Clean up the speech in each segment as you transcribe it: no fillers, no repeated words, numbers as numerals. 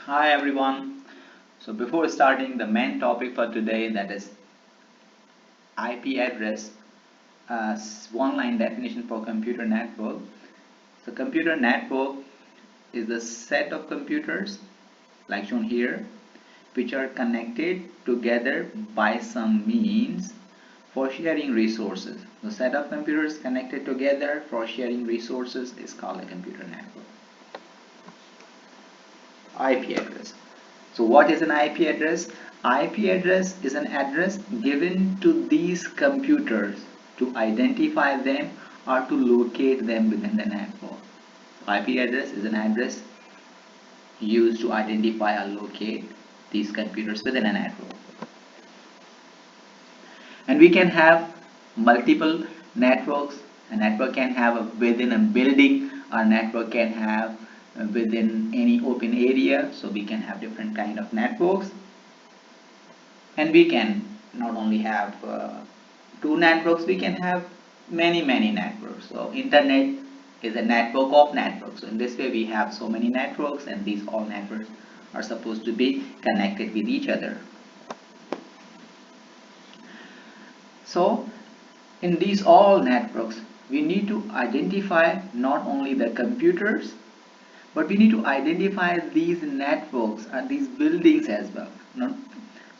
Hi everyone. So before starting the main topic for today, that is IP address, one line definition for computer network. So computer network is the set of computers like shown here which are connected together by some means for sharing resources. The set of computers connected together for sharing resources is called a computer network. IP address. So what is an IP address? IP address is an address given to these computers to identify them or to locate them within the network. IP address is an address used to identify or locate these computers within a network. And we can have multiple networks. A network can have within a building, or network can have within any open area. So we can have different kind of networks. And we can not only have two networks, we can have many networks. So internet is a network of networks. So in this way we have so many networks, and these all networks are supposed to be connected with each other. So in these all networks we need to identify not only the computers, but we need to identify these networks and these buildings as well.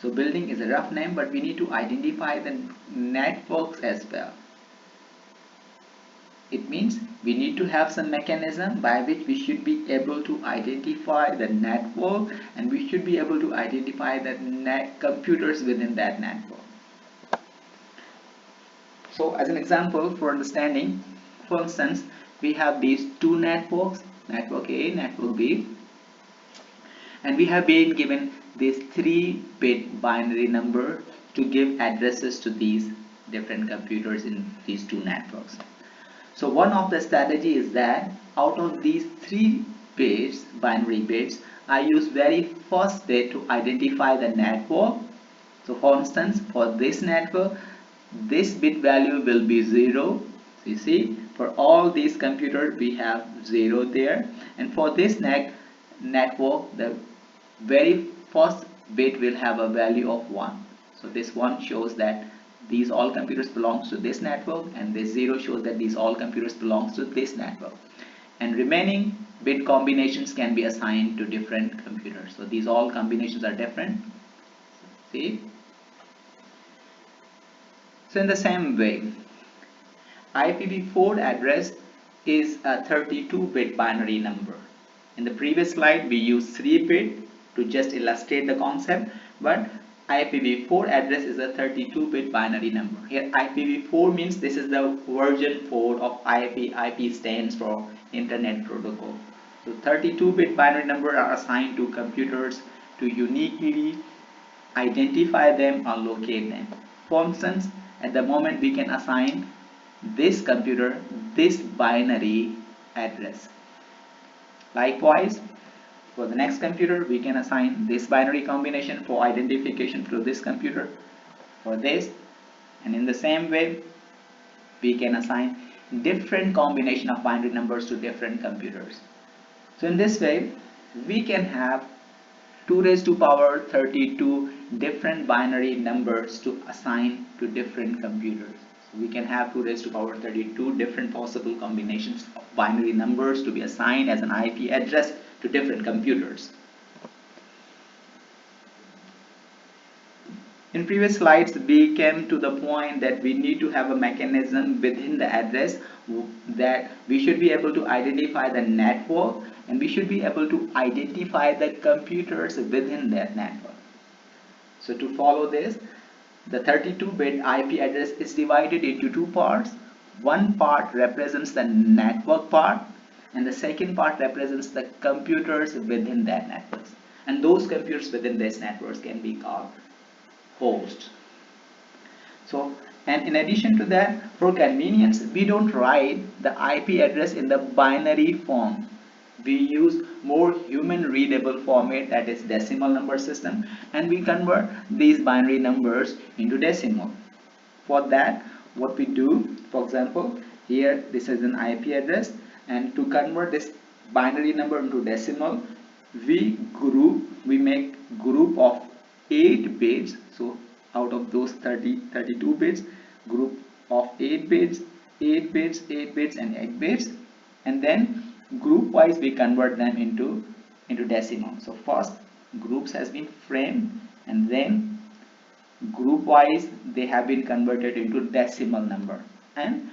So building is a rough name, but we need to identify the networks as well. It means we need to have some mechanism by which we should be able to identify the network, and we should be able to identify the computers within that network. So as an example for understanding, for instance, we have these two networks, network A, network B, and we have been given this 3-bit binary number to give addresses to these different computers in these two networks. So one of the strategy is that out of these 3 bits, binary bits, I use very first bit to identify the network. So for instance, for this network, this bit value will be 0. So you see, for all these computers we have 0 there, and for this network the very first bit will have a value of 1. So this 1 shows that these all computers belongs to this network, and this 0 shows that these all computers belongs to this network, and remaining bit combinations can be assigned to different computers. So these all combinations are different. See, so in the same way, IPv4 address is a 32-bit binary number. In the previous slide we used 3-bit to just illustrate the concept, but IPv4 address is a 32-bit binary number. Here IPv4 means this is the version 4 of IP. IP stands for Internet Protocol. So 32-bit binary number are assigned to computers to uniquely identify them or locate them. For instance, at the moment we can assign this computer this binary address. Likewise, for the next computer we can assign this binary combination for identification to this computer for this, and in the same way we can assign different combination of binary numbers to different computers. So in this way we can have 2 raised to power 32 different binary numbers to assign to different computers. So we can have 2 raised to power 32 different possible combinations of binary numbers to be assigned as an IP address to different computers. In previous slides we came to the point that we need to have a mechanism within the address that we should be able to identify the network, and we should be able to identify the computers within that network. So to follow this, the 32-bit IP address is divided into two parts. One part represents the network part, and the second part represents the computers within that network. And those computers within this network can be called hosts. So, and in addition to that, for convenience, we don't write the IP address in the binary form. We use more human readable format, that is decimal number system, and we convert these binary numbers into decimal. For that, what we do, for example, here this is an IP address, and to convert this binary number into decimal, we make group of 8 bits. So out of those 32 bits, group of 8 bits, 8 bits, 8 bits and 8 bits, and then group wise we convert them into decimal. So first groups has been framed, and then group wise they have been converted into decimal number, and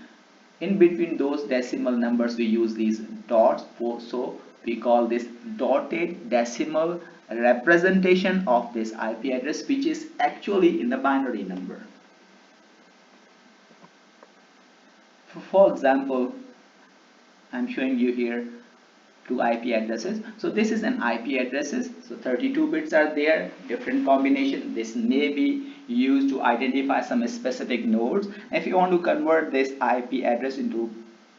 in between those decimal numbers we use these dots for, so we call this dotted decimal representation of this IP address, which is actually in the binary number. For example, I'm showing you here two IP addresses. So this is an IP addresses. So 32 bits are there, different combination. This may be used to identify some specific nodes. If you want to convert this IP address into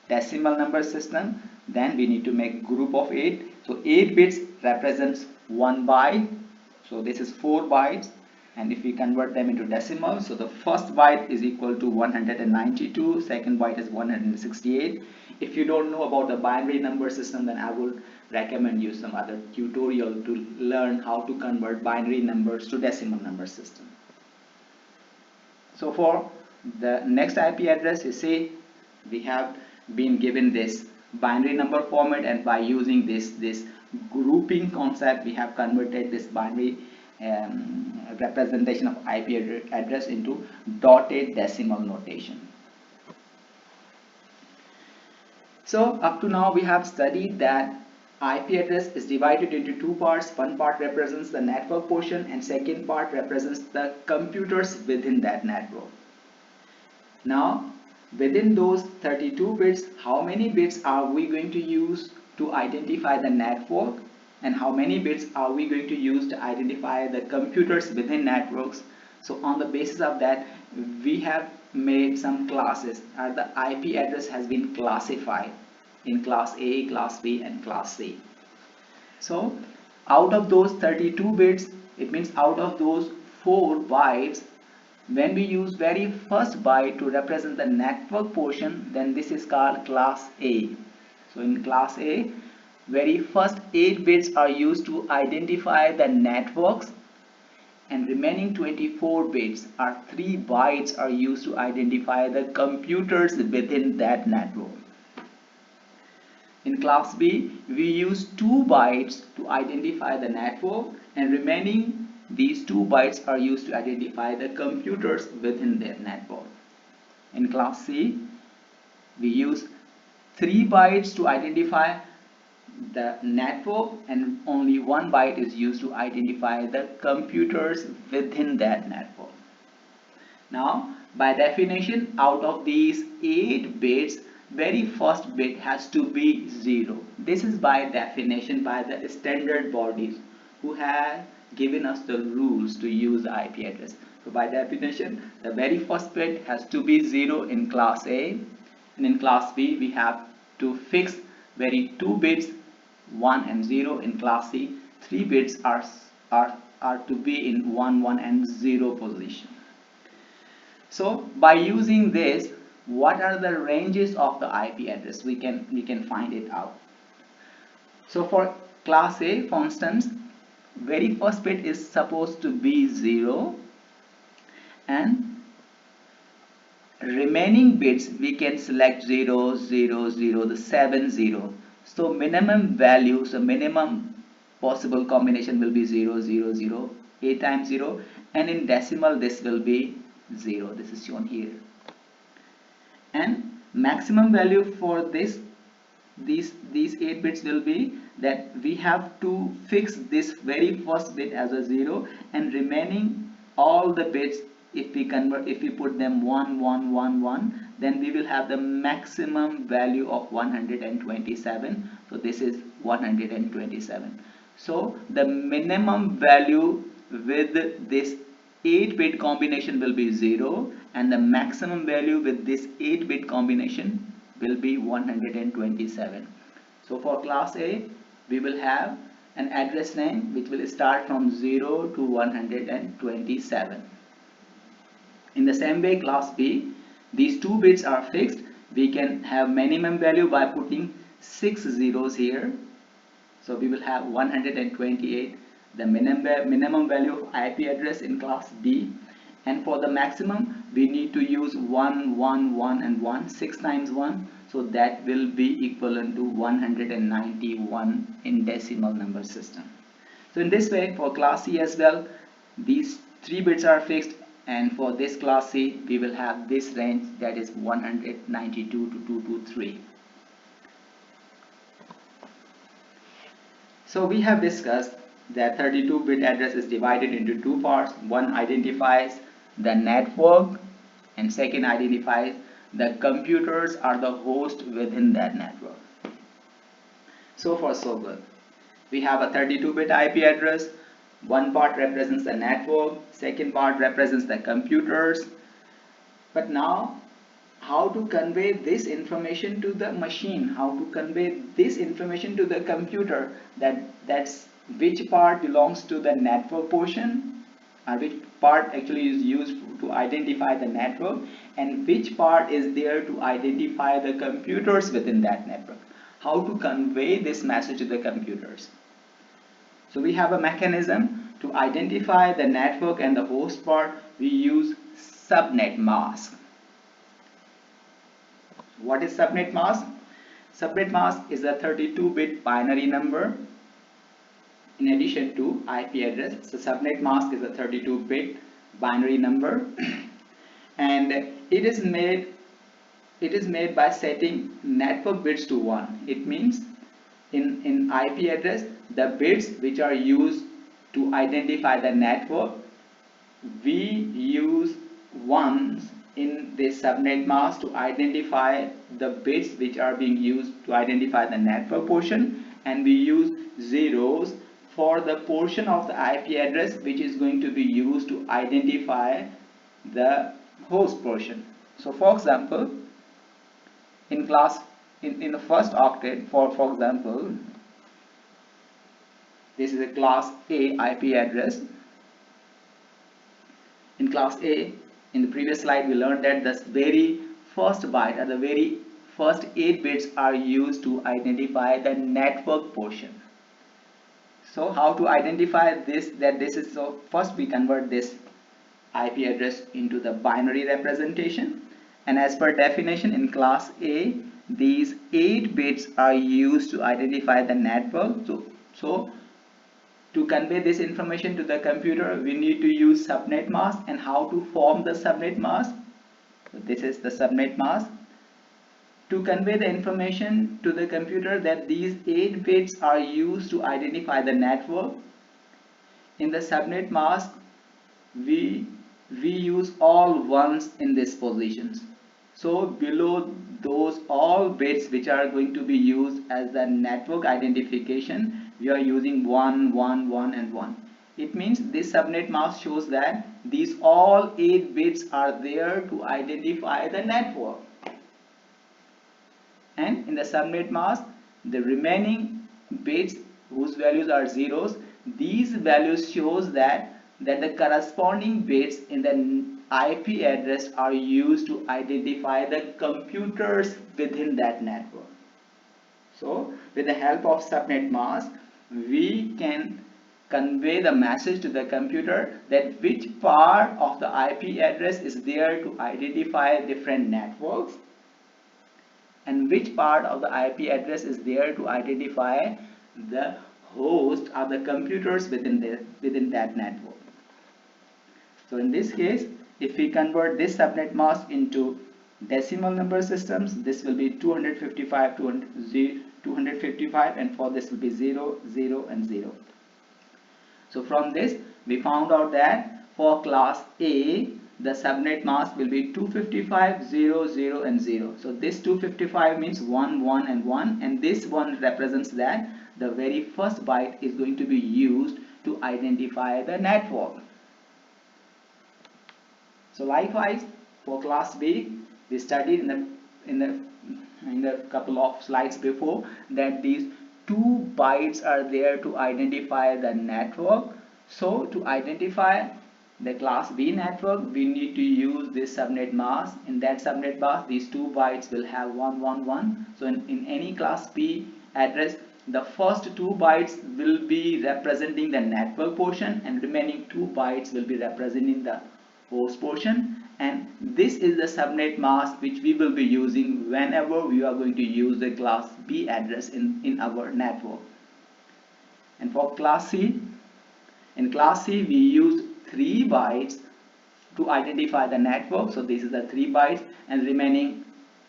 decimal number system, then we need to make group of 8. So 8 bits represents 1 byte. So this is 4 bytes. And if we convert them into decimal, so the first byte is equal to 192, second byte is 168. If you don't know about the binary number system, then I would recommend you some other tutorial to learn how to convert binary numbers to decimal number system. So for the next IP address, you see we have been given this binary number format, and by using this grouping concept we have converted this binary representation of IP address into dotted decimal notation. So up to now we have studied that IP address is divided into two parts. One part represents the network portion and second part represents the computers within that network. Now within those 32 bits, how many bits are we going to use to identify the network, and how many bits are we going to use to identify the computers within networks? So on the basis of that, we have made some classes, and the IP address has been classified in class A, class B and class C. So out of those 32 bits, it means out of those 4 bytes, when we use very first byte to represent the network portion, then this is called class A. So in class A, very first 8 bits are used to identify the networks, and remaining 24 bits or 3 bytes are used to identify the computers within that network. In class B, we use 2 bytes to identify the network, and remaining these 2 bytes are used to identify the computers within that network. In class C, we use 3 bytes to identify the network, and only 1 byte is used to identify the computers within that network. Now by definition, out of these 8 bits, very first bit has to be 0. This is by definition by the standard bodies who have given us the rules to use the IP address. So by definition, the very first bit has to be 0 in class A, and in class B we have to fix very 2 bits 1 and 0. In class C, 3 bits are to be in 1, 1 and 0 position. So by using this, what are the ranges of the IP address? We can find it out. So for class A, for instance, very first bit is supposed to be 0, and remaining bits we can select 0, 0, 0, the 7 0. So minimum value, so minimum possible combination will be 0, 0, 0, 8 times 0, and in decimal this will be 0. This is shown here. And maximum value for these 8 bits will be that we have to fix this very first bit as a 0, and remaining all the bits, if we put them 1, 1, 1, 1, then we will have the maximum value of 127. So this is 127. So the minimum value with this 8-bit combination will be 0, and the maximum value with this 8-bit combination will be 127. So for class A, we will have an address name which will start from 0 to 127. In the same way, class B, these 2 bits are fixed. We can have minimum value by putting 6 zeros here. So we will have 128, the minimum value of IP address in class B, and for the maximum we need to use 1 1 1 and 1, 6 times 1, so that will be equivalent to 191 in decimal number system. So in this way, for class C as well, these 3 bits are fixed, and for this class C we will have this range, that is 192 to 223. So we have discussed that 32-bit address is divided into 2 parts. One identifies the network and second identifies the computers or the host within that network. So far so good. We have a 32-bit IP address. One part represents the network, second part represents the computers. But now, how to convey this information to the machine, how to convey this information to the computer, that's which part belongs to the network portion, or which part actually is used to identify the network, and which part is there to identify the computers within that network. How to convey this message to the computers. So we have a mechanism to identify the network and the host part. We use subnet mask. What is subnet mask? Subnet mask is a 32-bit binary number in addition to IP address. So subnet mask is a 32-bit binary number and it is made by setting network bits to 1. It means in IP address, the bits which are used to identify the network, we use ones in this subnet mask to identify the bits which are being used to identify the network portion, and we use zeros for the portion of the IP address which is going to be used to identify the host portion. So for example, in the first octet, for example, this is a class A IP address. In class A, in the previous slide we learned that the very first byte or the very first 8 bits are used to identify the network portion. So how to identify this, so first we convert this IP address into the binary representation, and as per definition in class A, these 8 bits are used to identify the network. So to convey this information to the computer, we need to use subnet mask. And how to form the subnet mask? So this is the subnet mask. To convey the information to the computer that these 8 bits are used to identify the network, in the subnet mask we use all ones in these positions. So below those all bits which are going to be used as the network identification, we are using 1 1 1 and 1. It means this subnet mask shows that these all 8 bits are there to identify the network, and in the subnet mask the remaining bits whose values are zeros, these values shows that the corresponding bits in the IP address are used to identify the computers within that network. So with the help of subnet mask, we can convey the message to the computer that which part of the IP address is there to identify different networks, and which part of the IP address is there to identify the host or the computers within that network. So in this case, if we convert this subnet mask into decimal number systems, this will be 255, 255, and for this will be 0, 0, and 0. So from this, we found out that for class A, the subnet mask will be 255, 0, 0, and 0. So this 255 means 1, 1, and 1, and this one represents that the very first byte is going to be used to identify the network. So likewise, for class B, we studied in the couple of slides before that these 2 bytes are there to identify the network. So to identify the class B network, we need to use this subnet mask. In that subnet mask, these 2 bytes will have 1 1 1. So in any class B address, The first 2 bytes will be representing the network portion and remaining 2 bytes will be representing the host portion, and this is the subnet mask which we will be using whenever we are going to use the class B address in our network. And for class C, in class C we use 3 bytes to identify the network, so this is the 3 bytes, and remaining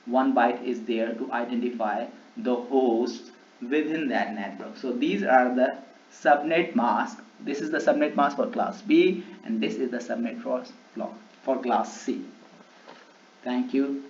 1 byte is there to identify the host within that network. So these are the subnet mask. This is the subnet mask for class B, and this is the subnet for class C. Thank you.